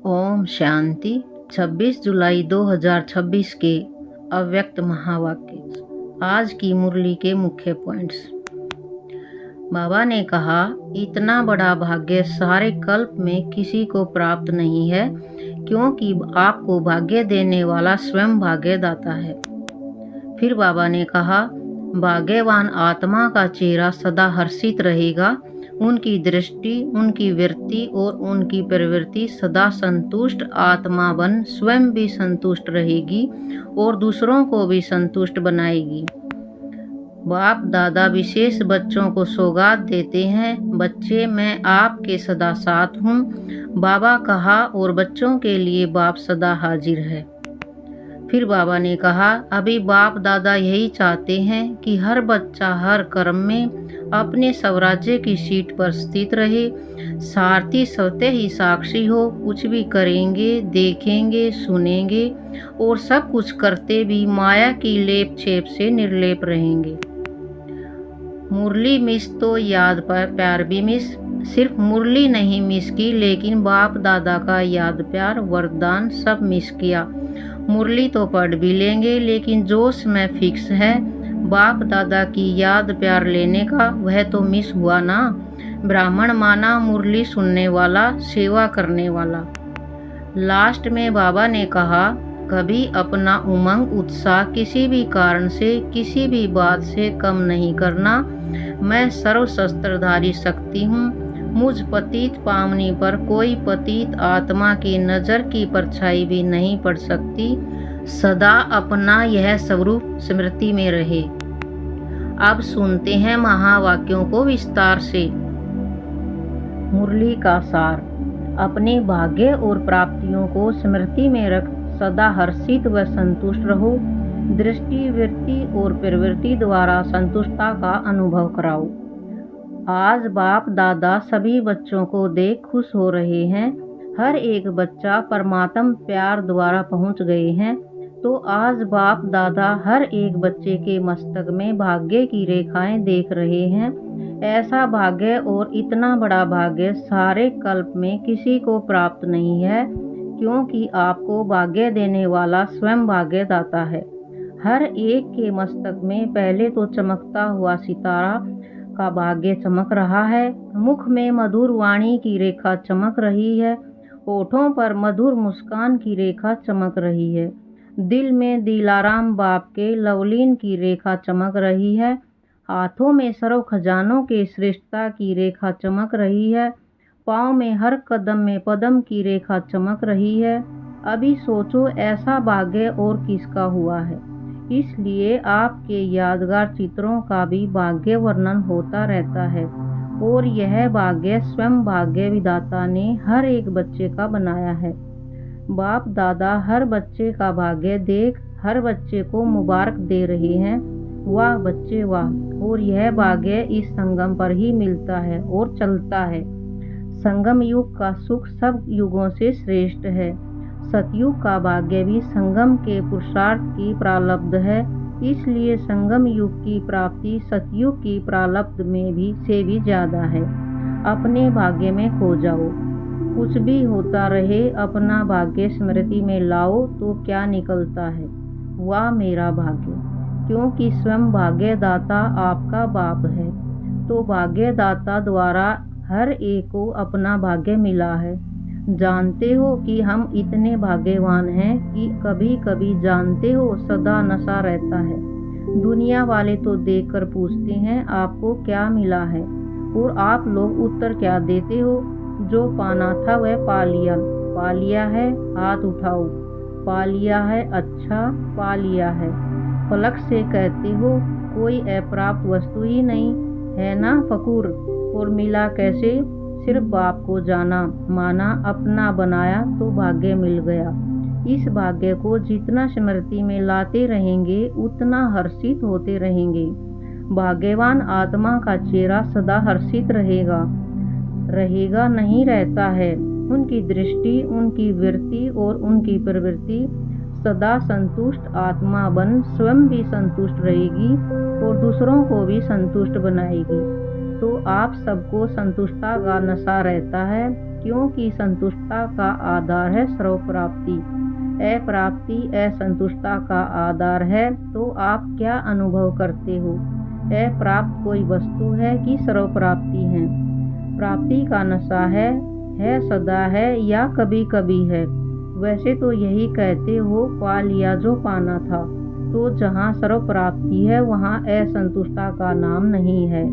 ओम शांति। 26 जुलाई 2026 के अव्यक्त महावाक्य। आज की मुरली के मुख्य पॉइंट्स। बाबा ने कहा, इतना बड़ा भाग्य सारे कल्प में किसी को प्राप्त नहीं है, क्योंकि आपको भाग्य देने वाला स्वयं भाग्यदाता है। फिर बाबा ने कहा, भाग्यवान आत्मा का चेहरा सदा हर्षित रहेगा। उनकी दृष्टि, उनकी वृत्ति और उनकी प्रवृत्ति सदा संतुष्ट आत्मा बन स्वयं भी संतुष्ट रहेगी और दूसरों को भी संतुष्ट बनाएगी। बाप दादा विशेष बच्चों को सौगात देते हैं, बच्चे मैं आपके सदा साथ हूँ। बाबा कहा और बच्चों के लिए बाप सदा हाजिर है। फिर बाबा ने कहा, अभी बाप दादा यही चाहते हैं कि हर बच्चा हर कर्म में अपने स्वराज्य की सीट पर स्थित रहे, सारथी स्वतः ही साक्षी हो, कुछ भी करेंगे, देखेंगे, सुनेंगे और सब कुछ करते भी माया की लेप छेप से निर्लेप रहेंगे। मुरली मिस तो याद पर प्यार भी मिस। सिर्फ मुरली नहीं मिस की, लेकिन बाप दादा का याद प्यार वरदान सब मिस किया। मुरली तो पढ़ भी लेंगे, लेकिन जोश में फिक्स है। बाप दादा की याद प्यार लेने का वह तो मिस हुआ ना। ब्राह्मण माना मुरली सुनने वाला, सेवा करने वाला। लास्ट में बाबा ने कहा, कभी अपना उमंग उत्साह किसी भी कारण से, किसी भी बात से कम नहीं करना। मैं सर्व शस्त्रधारी शक्ति हूँ। मुझ पतित पावनी पर कोई पतित आत्मा की नज़र की परछाई भी नहीं पड़ सकती। सदा अपना यह स्वरूप स्मृति में रहे। अब सुनते हैं महावाक्यों को विस्तार से। मुरली का सार। अपने भाग्य और प्राप्तियों को स्मृति में रख सदा हर्षित व संतुष्ट रहो। दृष्टि, वृत्ति और प्रवृत्ति द्वारा संतुष्टता का अनुभव कराओ। आज बाप दादा सभी बच्चों को देख खुश हो रहे हैं। हर एक बच्चा परमात्म प्यार द्वारा पहुंच गए हैं। तो आज बाप दादा हर एक बच्चे के मस्तक में भाग्य की रेखाएं देख रहे हैं। ऐसा भाग्य और इतना बड़ा भाग्य सारे कल्प में किसी को प्राप्त नहीं है, क्योंकि आपको भाग्य देने वाला स्वयं भाग्यदाता है। हर एक के मस्तक में पहले तो चमकता हुआ सितारा का भाग्य चमक रहा है। मुख में मधुर वाणी की रेखा चमक रही है। होठों पर मधुर मुस्कान की रेखा चमक रही है। दिल में दिलाराम बाप के लवलीन की रेखा चमक रही है। हाथों में सर्व खजानों के श्रेष्ठता की रेखा चमक रही है। पाँव में हर कदम में पदम की रेखा चमक रही है। अभी सोचो, ऐसा भाग्य और किसका हुआ है। इसलिए आपके यादगार चित्रों का भी भाग्य वर्णन होता रहता है, और यह भाग्य स्वयं भाग्य विधाता ने हर एक बच्चे का बनाया है। बाप दादा हर बच्चे का भाग्य देख हर बच्चे को मुबारक दे रहे हैं। वाह बच्चे वाह। और यह भाग्य इस संगम पर ही मिलता है और चलता है। संगम युग का सुख सब युगों से श्रेष्ठ है। सतयुग का भाग्य भी संगम के पुरुषार्थ की प्रारब्ध है। इसलिए संगम युग की प्राप्ति सतयुग की प्रारब्ध में भी ज्यादा है। अपने भाग्य में खो जाओ। कुछ भी होता रहे, अपना भाग्य स्मृति में लाओ तो क्या निकलता है। वाह मेरा भाग्य। क्योंकि स्वयं भाग्यदाता आपका बाप है, तो भाग्यदाता द्वारा हर एक को अपना भाग्य मिला है। जानते हो कि हम इतने भाग्यवान हैं कि कभी कभी जानते हो सदा नशा रहता है। दुनिया वाले तो देखकर पूछते हैं आपको क्या मिला है, और आप लोग उत्तर क्या देते हो। जो पाना था वह पा लिया। पा लिया है, हाथ उठाओ। पा लिया है, अच्छा पा लिया है। पलक से कहते हो कोई अप्राप्त वस्तु ही नहीं है ना फकूर। और मिला कैसे। सिर्फ बाप को जाना, माना, अपना बनाया तो भाग्य मिल गया। इस भाग्य को जितना स्मृति में लाते रहेंगे उतना हर्षित होते रहेंगे। भाग्यवान आत्मा का चेहरा सदा हर्षित रहेगा नहीं रहता है। उनकी दृष्टि, उनकी वृत्ति और उनकी प्रवृत्ति सदा संतुष्ट आत्मा बन स्वयं भी संतुष्ट रहेगी और दूसरों को भी संतुष्ट बनाएगी। तो आप सबको संतुष्टता का नशा रहता है। क्योंकि संतुष्टता का आधार है सर्वप्राप्ति। अप्राप्ति असंतुष्टता का आधार है। तो आप क्या अनुभव करते हो? अप्राप्त कोई वस्तु है कि सर्वप्राप्ति है? प्राप्ति का नशा है सदा है या कभी कभी है? वैसे तो यही कहते हो, पा लिया जो पाना था। तो जहाँ सर्वप्राप्ति है वहाँ असंतुष्टता का नाम नहीं है।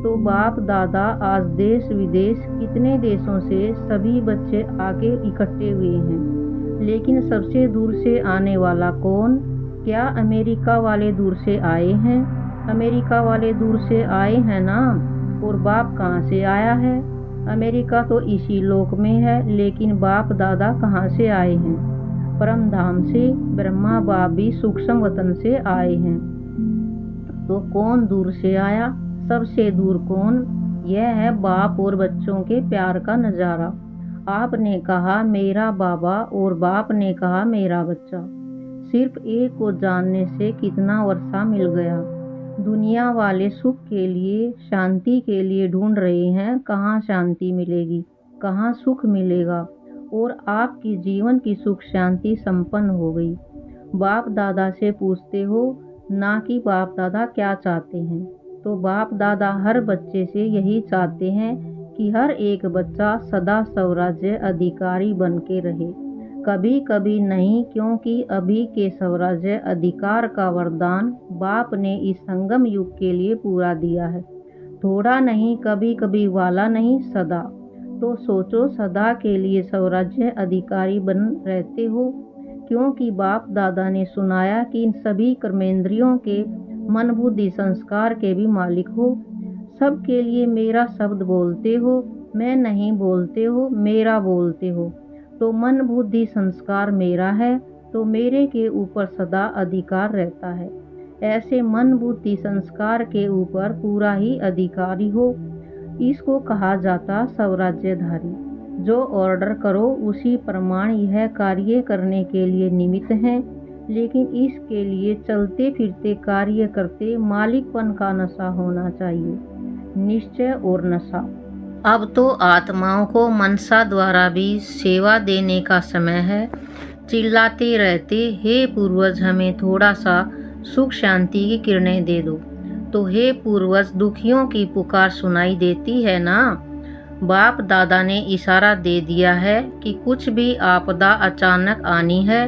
तो बाप दादा आज देश विदेश कितने देशों से सभी बच्चे आके इकट्ठे हुए हैं, लेकिन सबसे दूर से आने वाला कौन? क्या अमेरिका वाले दूर से आए हैं? अमेरिका वाले दूर से आए हैं ना। और बाप कहाँ से आया है? अमेरिका तो इसी लोक में है, लेकिन बाप दादा कहाँ से आए हैं? परम धाम से। ब्रह्मा बाप भी सूक्ष्म वतन से आए हैं। तो कौन दूर से आया? सबसे दूर कौन? यह है बाप और बच्चों के प्यार का नज़ारा। आपने कहा मेरा बाबा और बाप ने कहा मेरा बच्चा। सिर्फ एक को जानने से कितना वर्षा मिल गया। दुनिया वाले सुख के लिए, शांति के लिए ढूंढ रहे हैं। कहाँ शांति मिलेगी, कहाँ सुख मिलेगा? और आपकी जीवन की सुख शांति संपन्न हो गई। बाप दादा से पूछते हो ना कि बाप दादा क्या चाहते हैं। तो बाप दादा हर बच्चे से यही चाहते हैं कि हर एक बच्चा सदा स्वराज्य अधिकारी बन के रहे। कभी कभी नहीं, क्योंकि अभी के स्वराज्य अधिकार का वरदान बाप ने इस संगम युग के लिए पूरा दिया है। थोड़ा नहीं, कभी कभी वाला नहीं, सदा। तो सोचो, सदा के लिए स्वराज्य अधिकारी बन रहते हो, क्योंकि बाप दादा ने सुनाया कि इन सभी कर्मेंद्रियों के, मन बुद्धि संस्कार के भी मालिक हो। सब के लिए मेरा शब्द बोलते हो, मैं नहीं बोलते हो, मेरा बोलते हो। तो मन बुद्धि संस्कार मेरा है, तो मेरे के ऊपर सदा अधिकार रहता है। ऐसे मन बुद्धि संस्कार के ऊपर पूरा ही अधिकारी हो। इसको कहा जाता स्वराज्यधारी। जो ऑर्डर करो उसी प्रमाण यह कार्य करने के लिए निमित्त हैं, लेकिन इसके लिए चलते फिरते कार्य करते मालिकपन का नशा होना चाहिए, निश्चय और नशा। अब तो आत्माओं को मनसा द्वारा भी सेवा देने का समय है। चिल्लाते रहते, हे पूर्वज हमें थोड़ा सा सुख शांति की किरणें दे दो। तो हे पूर्वज, दुखियों की पुकार सुनाई देती है ना। बाप दादा ने इशारा दे दिया है कि कुछ भी आपदा अचानक आनी है,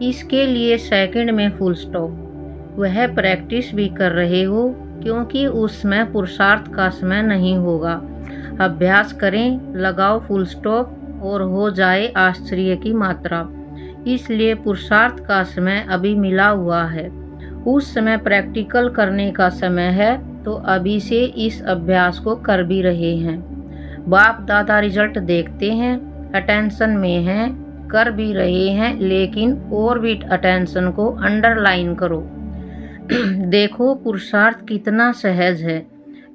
इसके लिए सेकंड में फुल स्टॉप। वह प्रैक्टिस भी कर रहे हो, क्योंकि उस समय पुरुषार्थ का समय नहीं होगा। अभ्यास करें, लगाओ फुल स्टॉप और हो जाए आश्चर्य की मात्रा। इसलिए पुरुषार्थ का समय अभी मिला हुआ है। उस समय प्रैक्टिकल करने का समय है, तो अभी से इस अभ्यास को कर भी रहे हैं। बाप दादा रिजल्ट देखते हैं, अटेंशन में हैं, कर भी रहे हैं, लेकिन और भी अटेंशन को अंडरलाइन करो। देखो पुरुषार्थ कितना सहज है।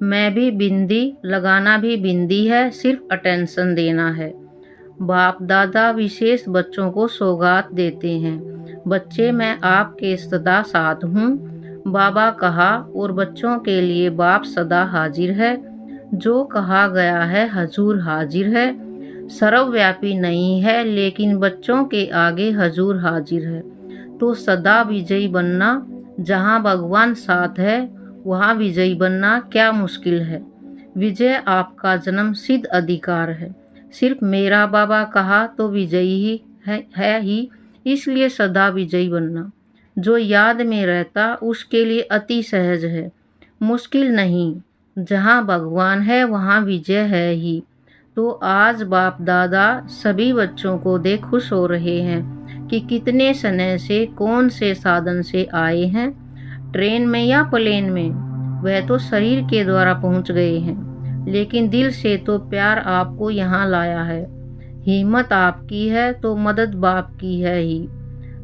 मैं भी बिंदी लगाना भी बिंदी है, सिर्फ अटेंशन देना है। बाप दादा विशेष बच्चों को सौगात देते हैं। बच्चे, मैं आपके सदा साथ हूँ, बाबा कहा, और बच्चों के लिए बाप सदा हाजिर है। जो कहा गया है हजूर हाजिर है। सर्वव्यापी नहीं है, लेकिन बच्चों के आगे हजूर हाजिर है। तो सदा विजयी बनना, जहाँ भगवान साथ है वहाँ विजयी बनना क्या मुश्किल है। विजय आपका जन्म सिद्ध अधिकार है। सिर्फ मेरा बाबा कहा तो विजयी ही है ही, इसलिए सदा विजयी बनना। जो याद में रहता उसके लिए अति सहज है, मुश्किल नहीं। जहाँ भगवान है वहाँ विजय है ही। तो आज बाप दादा सभी बच्चों को देख खुश हो रहे हैं कि कितने समय से, कौन से साधन से आए हैं, ट्रेन में या प्लेन में। वह तो शरीर के द्वारा पहुँच गए हैं, लेकिन दिल से तो प्यार आपको यहाँ लाया है। हिम्मत आपकी है तो मदद बाप की है ही।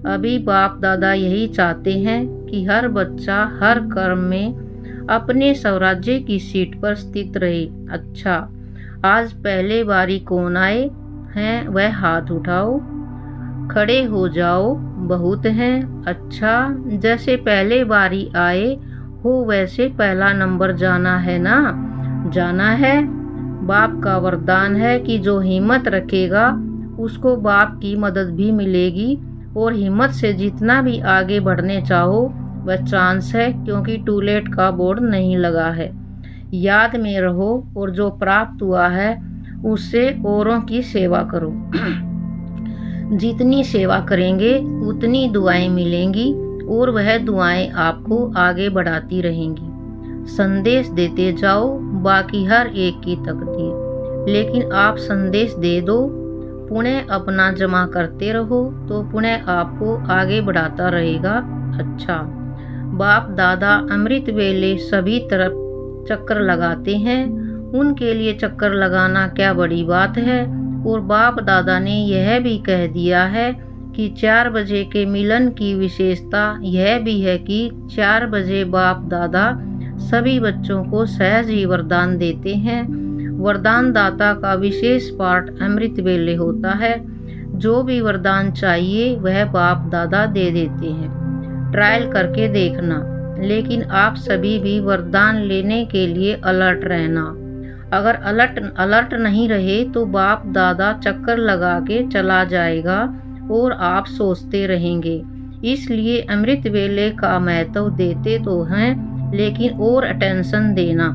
अभी बाप दादा यही चाहते हैं कि हर बच्चा हर कर्म में अपने स्वराज्य की सीट पर स्थित रहे। अच्छा, आज पहले बारी कौन आए हैं वह हाथ उठाओ, खड़े हो जाओ। बहुत हैं। अच्छा, जैसे पहले बारी आए हो वैसे पहला नंबर जाना है ना। जाना है। बाप का वरदान है कि जो हिम्मत रखेगा उसको बाप की मदद भी मिलेगी, और हिम्मत से जितना भी आगे बढ़ने चाहो वह चांस है, क्योंकि टू लेट का बोर्ड नहीं लगा है। याद में रहो, और जो प्राप्त हुआ है उससे औरों की सेवा करो। जितनी सेवा करेंगे उतनी दुआएं मिलेंगी, और वह दुआएं आपको आगे बढ़ाती रहेंगी। संदेश देते जाओ, बाकी हर एक की तकदीर। लेकिन आप संदेश दे दो, पुण्य अपना जमा करते रहो, तो पुण्य आपको आगे बढ़ाता रहेगा। अच्छा, बाप दादा अमृत वेले सभी तरफ चक्कर लगाते हैं, उनके लिए चक्कर लगाना क्या बड़ी बात है। और बाप दादा ने यह भी कह दिया है कि 4 बजे के मिलन की विशेषता यह भी है कि 4 बजे बाप दादा सभी बच्चों को सहज ही वरदान देते हैं। वरदान दाता का विशेष पाठ अमृत वेले होता है। जो भी वरदान चाहिए वह बाप दादा दे देते हैं। ट्रायल करके देखना, लेकिन आप सभी भी वरदान लेने के लिए अलर्ट रहना। अगर अलर्ट नहीं रहे तो बाप दादा चक्कर लगा के चला जाएगा और आप सोचते रहेंगे। इसलिए अमृत वेले का महत्व देते तो हैं, लेकिन और अटेंशन देना।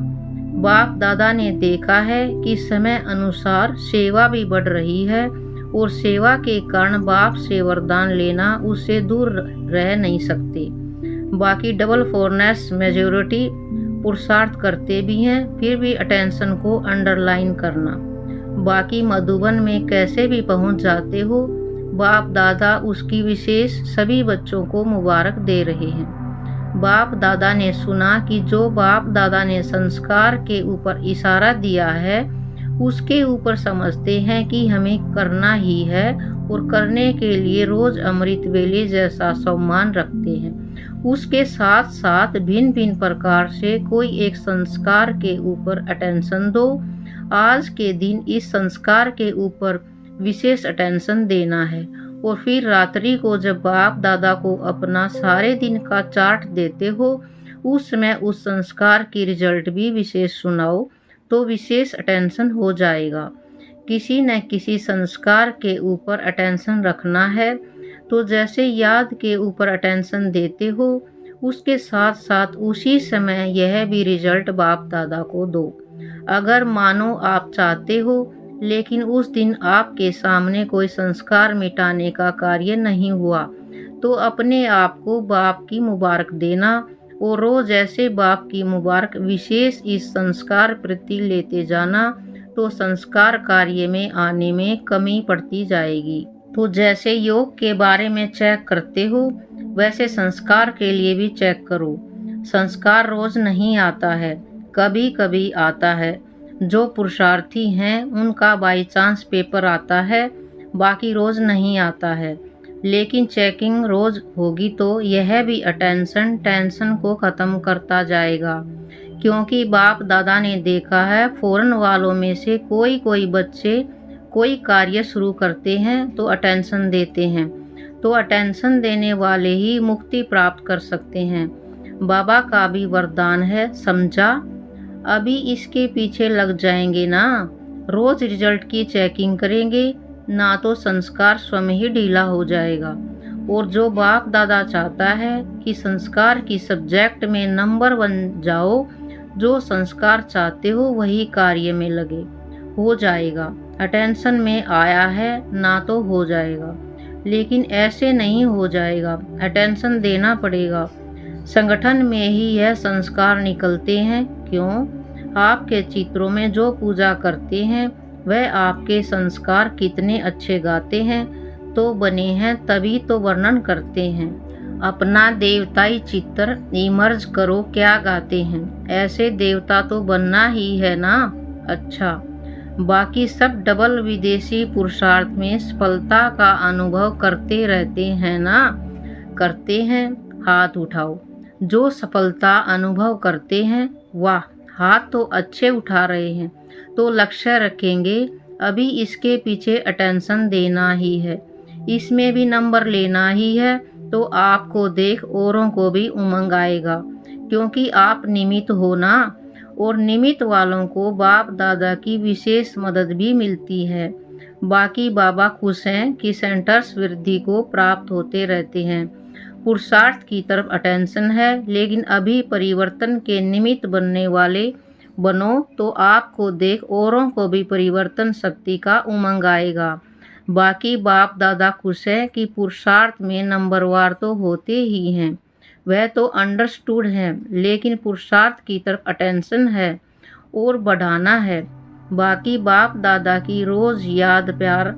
बाप दादा ने देखा है कि समय अनुसार सेवा भी बढ़ रही है, और सेवा के कारण बाप से वरदान लेना उससे दूर रह नहीं सकते। बाकी डबल फोरनेस मेजॉरिटी पुरुषार्थ करते भी हैं, फिर भी अटेंशन को अंडरलाइन करना। बाकी मधुबन में कैसे भी पहुंच जाते हो, बाप दादा उसकी विशेष सभी बच्चों को मुबारक दे रहे हैं। बाप दादा ने सुना कि जो बाप दादा ने संस्कार के ऊपर इशारा दिया है उसके ऊपर समझते हैं कि हमें करना ही है, और करने के लिए रोज अमृत वेले जैसा सम्मान रखते हैं। उसके साथ साथ भिन्न भिन्न प्रकार से कोई एक संस्कार के ऊपर अटेंशन दो। आज के दिन इस संस्कार के ऊपर विशेष अटेंशन देना है, और फिर रात्रि को जब बाप दादा को अपना सारे दिन का चार्ट देते हो उस समय उस संस्कार की रिजल्ट भी विशेष सुनाओ, तो विशेष अटेंशन हो जाएगा। किसी न किसी संस्कार के ऊपर अटेंशन रखना है, तो जैसे याद के ऊपर अटेंशन देते हो उसके साथ साथ उसी समय यह भी रिजल्ट बाप दादा को दो। अगर मानो आप चाहते हो लेकिन उस दिन आपके सामने कोई संस्कार मिटाने का कार्य नहीं हुआ, तो अपने आप को बाप की मुबारक देना, और रोज ऐसे बाप की मुबारक विशेष इस संस्कार प्रति लेते जाना, तो संस्कार कार्य में आने में कमी पड़ती जाएगी। तो जैसे योग के बारे में चेक करते हो वैसे संस्कार के लिए भी चेक करो। संस्कार रोज नहीं आता है, कभी कभी आता है। जो पुरुषार्थी हैं उनका बाई चांस पेपर आता है, बाकी रोज नहीं आता है। लेकिन चेकिंग रोज होगी तो यह भी टेंशन को ख़त्म करता जाएगा, क्योंकि बाप दादा ने देखा है फॉरेन वालों में से कोई बच्चे कोई कार्य शुरू करते हैं तो अटेंशन देते हैं, तो अटेंशन देने वाले ही मुक्ति प्राप्त कर सकते हैं। बाबा का भी वरदान है, समझा? अभी इसके पीछे लग जाएंगे ना, रोज रिजल्ट की चेकिंग करेंगे ना, तो संस्कार स्वयं ही ढीला हो जाएगा। और जो बाप दादा चाहता है कि संस्कार की सब्जेक्ट में नंबर 1 जाओ, जो संस्कार चाहते हो वही कार्य में लगे, हो जाएगा। अटेंशन में आया है ना तो हो जाएगा, लेकिन ऐसे नहीं हो जाएगा, अटेंशन देना पड़ेगा। संगठन में ही यह संस्कार निकलते हैं। क्यों? आपके चित्रों में जो पूजा करते हैं वह आपके संस्कार कितने अच्छे गाते हैं तो बने हैं, तभी तो वर्णन करते हैं। अपना देवताई चित्र इमर्ज करो, क्या गाते हैं, ऐसे देवता तो बनना ही है ना। अच्छा, बाकी सब डबल विदेशी पुरुषार्थ में सफलता का अनुभव करते रहते हैं ना? करते हैं? हाथ उठाओ। जो सफलता अनुभव करते हैं, वाह, हाथ तो अच्छे उठा रहे हैं, तो लक्ष्य रखेंगे। अभी इसके पीछे अटेंशन देना ही है, इसमें भी नंबर लेना ही है, तो आपको देख औरों को भी उमंग आएगा, क्योंकि आप निमित्त हो ना। और निमित्त वालों को बाप दादा की विशेष मदद भी मिलती है। बाकी बाबा खुश हैं कि सेंटर्स वृद्धि को प्राप्त होते रहते हैं। पुरुषार्थ की तरफ अटेंशन है, लेकिन अभी परिवर्तन के निमित्त बनने वाले बनो तो आपको देख औरों को भी परिवर्तन शक्ति का उमंग आएगा। बाकी बाप दादा खुश है कि पुरुषार्थ में नंबरवार तो होते ही हैं, वह तो अंडरस्टूड है, लेकिन पुरुषार्थ की तरफ अटेंशन है और बढ़ाना है। बाकी बाप दादा की रोज याद प्यार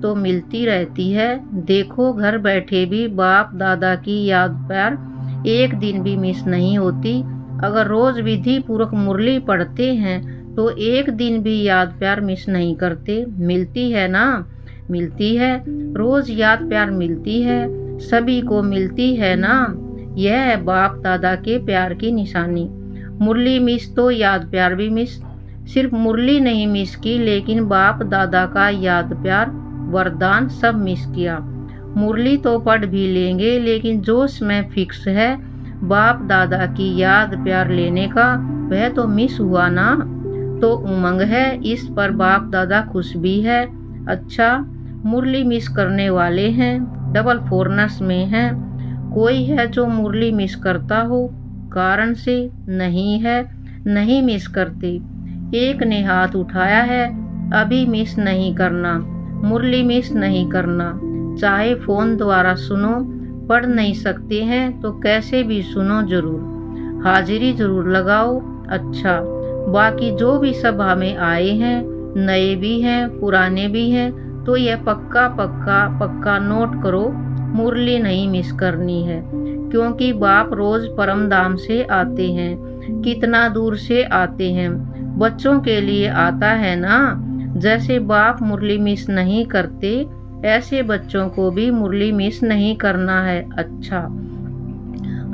तो मिलती रहती है। देखो घर बैठे भी बाप दादा की याद प्यार एक दिन भी मिस नहीं होती। अगर रोज विधि पूर्वक मुरली पढ़ते हैं तो एक दिन भी याद प्यार मिस नहीं करते। मिलती है ना? मिलती है, रोज याद प्यार मिलती है, सभी को मिलती है ना। यह है बाप दादा के प्यार की निशानी। मुरली मिस तो याद प्यार भी मिस। सिर्फ मुरली नहीं मिस की, लेकिन बाप दादा का याद प्यार वरदान सब मिस किया। मुरली तो पढ़ भी लेंगे, लेकिन जोश में फिक्स है बाप दादा की याद प्यार लेने का, वह तो मिस हुआ ना। तो उमंग है, इस पर बाप दादा खुश भी है। अच्छा, मुरली मिस करने वाले हैं, डबल फोरनर्स में हैं। कोई है जो मुरली मिस करता हो? कारण से नहीं है, नहीं मिस करते। एक ने हाथ उठाया है, अभी मिस नहीं करना, मुरली मिस नहीं करना। चाहे फोन द्वारा सुनो, पढ़ नहीं सकते हैं तो कैसे भी सुनो जरूर, हाजिरी जरूर लगाओ। अच्छा, बाकी जो भी सभा में आए हैं, नए भी हैं पुराने भी हैं, तो यह पक्का पक्का पक्का नोट करो, मुरली नहीं मिस करनी है। क्योंकि बाप रोज परम धाम से आते हैं, कितना दूर से आते हैं, बच्चों के लिए आता है ना। जैसे बाप मुरली मिस नहीं करते, ऐसे बच्चों को भी मुरली मिस नहीं करना है। अच्छा,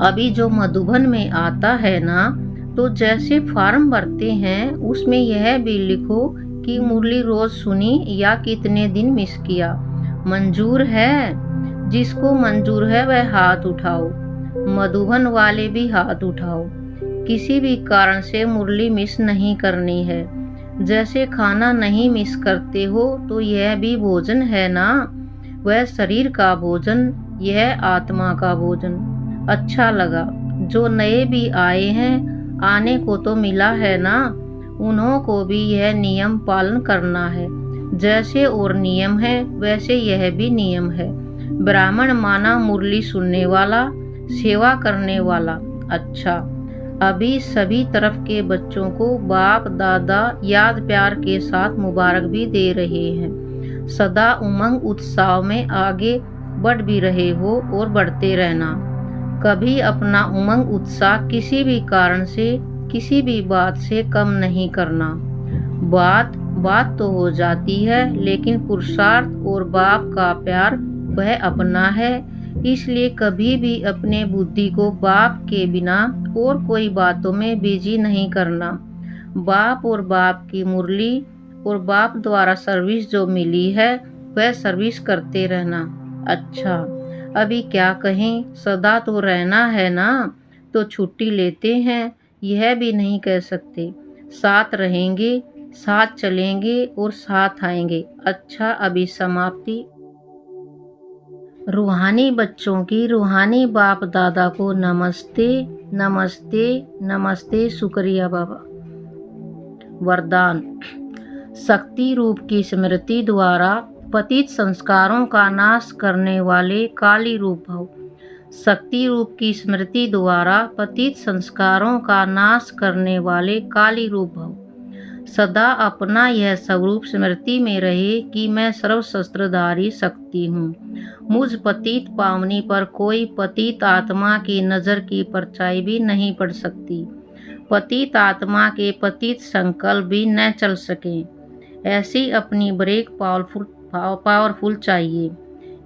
अभी जो मधुबन में आता है ना, तो जैसे फॉर्म भरते हैं उसमें यह भी लिखो कि मुरली रोज सुनी या कितने दिन मिस किया। मंजूर है? जिसको मंजूर है वह हाथ उठाओ। मधुबन वाले भी हाथ उठाओ। किसी भी कारण से मुरली मिस नहीं करनी है। जैसे खाना नहीं मिस करते हो, तो यह भी भोजन है ना। वह शरीर का भोजन, यह आत्मा का भोजन। अच्छा लगा। जो नए भी आए हैं, आने को तो मिला है ना, उन्हों को भी यह नियम पालन करना है। जैसे और नियम है, वैसे यह भी नियम है। ब्राह्मण माना मुरली सुनने वाला, सेवा करने वाला। अच्छा, अभी सभी तरफ के बच्चों को बाप दादा याद प्यार के साथ मुबारक भी दे रहे हैं। सदा उमंग उत्साह में आगे बढ़ भी रहे हो और बढ़ते रहना। कभी अपना उमंग उत्साह किसी भी कारण से, किसी भी बात से कम नहीं करना। बात तो हो जाती है, लेकिन पुरुषार्थ और बाप का प्यार वह अपना है। इसलिए कभी भी अपने बुद्धि को बाप के बिना और कोई बातों में बिजी नहीं करना। बाप और बाप की मुरली और बाप द्वारा सर्विस जो मिली है, वह सर्विस करते रहना। अच्छा, अभी क्या कहें, सदा तो रहना है ना, तो छुट्टी लेते हैं यह भी नहीं कह सकते। साथ रहेंगे, साथ चलेंगे और साथ आएंगे। अच्छा, अभी समाप्ति। रूहानी बच्चों की रूहानी बाप दादा को नमस्ते नमस्ते नमस्ते। शुक्रिया बाबा। वरदान। शक्ति रूप की स्मृति द्वारा पतित संस्कारों का नाश करने वाले काली रूप भव। शक्ति रूप की स्मृति द्वारा पतित संस्कारों का नाश करने वाले काली रूप भव। सदा अपना यह स्वरूप स्मृति में रहे कि मैं सर्वशस्त्रधारी शक्ति हूँ। मुझ पतित पावनी पर कोई पतित आत्मा की नज़र की परछाई भी नहीं पड़ सकती। पतित आत्मा के पतित संकल्प भी न चल सके। ऐसी अपनी ब्रेक पावरफुल चाहिए।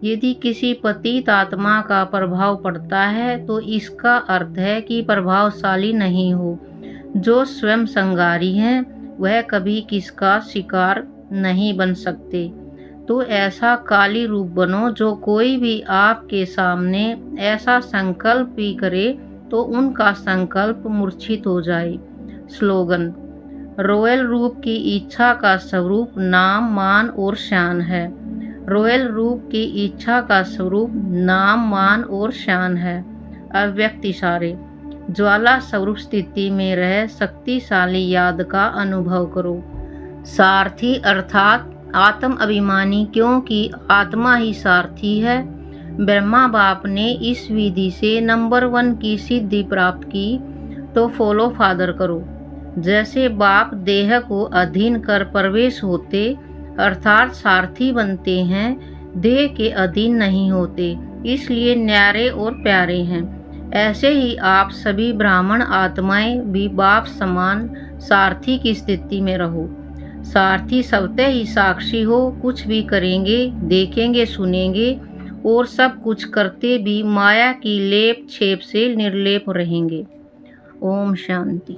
यदि किसी पतित आत्मा का प्रभाव पड़ता है तो इसका अर्थ है कि प्रभावशाली नहीं हो। जो स्वयं संगारी हैं वह कभी किसका शिकार नहीं बन सकते। तो ऐसा काली रूप बनो जो कोई भी आपके सामने ऐसा संकल्प भी करे तो उनका संकल्प मूर्छित हो जाए। स्लोगन। रॉयल रूप की इच्छा का स्वरूप नाम, मान और शान है। रॉयल रूप की इच्छा का स्वरूप नाम, मान और शान है। अव्यक्त इशारे। ज्वाला स्वरूप स्थिति में रह शक्तिशाली याद का अनुभव करो। सारथी अर्थात आत्म अभिमानी, क्योंकि आत्मा ही सारथी है। ब्रह्मा बाप ने इस विधि से नंबर 1 की सिद्धि प्राप्त की, तो फॉलो फादर करो। जैसे बाप देह को अधीन कर प्रवेश होते अर्थात सारथी बनते हैं, देह के अधीन नहीं होते, इसलिए न्यारे और प्यारे हैं। ऐसे ही आप सभी ब्राह्मण आत्माएं भी बाप समान सारथी की स्थिति में रहो। सारथी स्वतः ही साक्षी हो, कुछ भी करेंगे, देखेंगे, सुनेंगे और सब कुछ करते भी माया की लेप छेप से निर्लेप रहेंगे। ओम शांति।